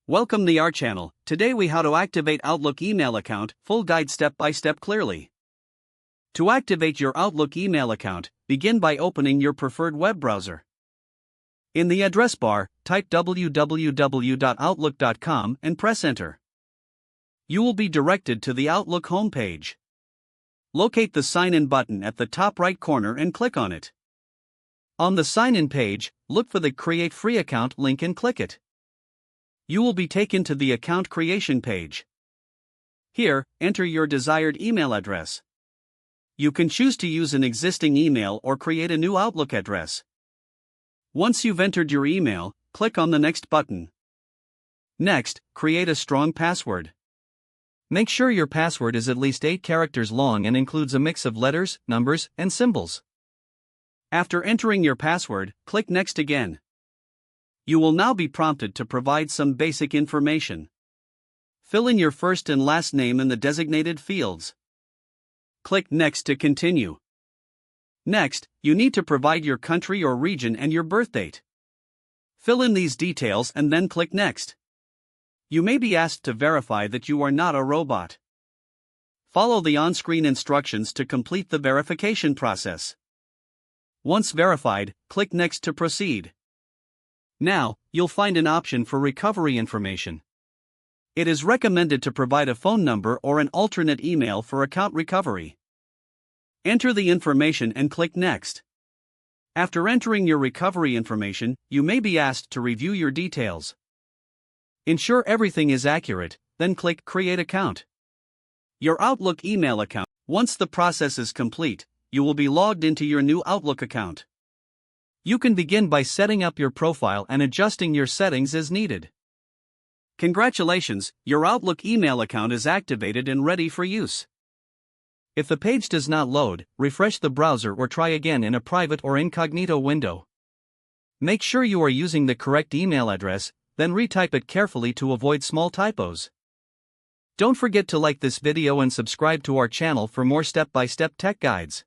Welcome to our channel. Today we how to activate Outlook email account, full guide step by step clearly. To activate your Outlook email account, begin by opening your preferred web browser. In the address bar, type www.outlook.com and press enter. You will be directed to the Outlook homepage. Locate the sign in button at the top right corner and click on it. On the sign in page, look for the Create Free Account link and click it. You will be taken to the account creation page. Here, enter your desired email address. You can choose to use an existing email or create a new Outlook address. Once you've entered your email, click on the Next button. Next, create a strong password. Make sure your password is at least 8 characters long and includes a mix of letters, numbers, and symbols. After entering your password, click Next again. You will now be prompted to provide some basic information. Fill in your first and last name in the designated fields. Click Next to continue. Next, you need to provide your country or region and your birth date. Fill in these details and then click Next. You may be asked to verify that you are not a robot. Follow the on-screen instructions to complete the verification process. Once verified, click Next to proceed. Now, you'll find an option for recovery information. It is recommended to provide a phone number or an alternate email for account recovery. Enter the information and click Next. After entering your recovery information, you may be asked to review your details. Ensure everything is accurate, then click Create Account. Your Outlook email account. Once the process is complete, you will be logged into your new Outlook account. You can begin by setting up your profile and adjusting your settings as needed. Congratulations, your Outlook email account is activated and ready for use. If the page does not load, refresh the browser or try again in a private or incognito window. Make sure you are using the correct email address, then retype it carefully to avoid small typos. Don't forget to like this video and subscribe to our channel for more step-by-step tech guides.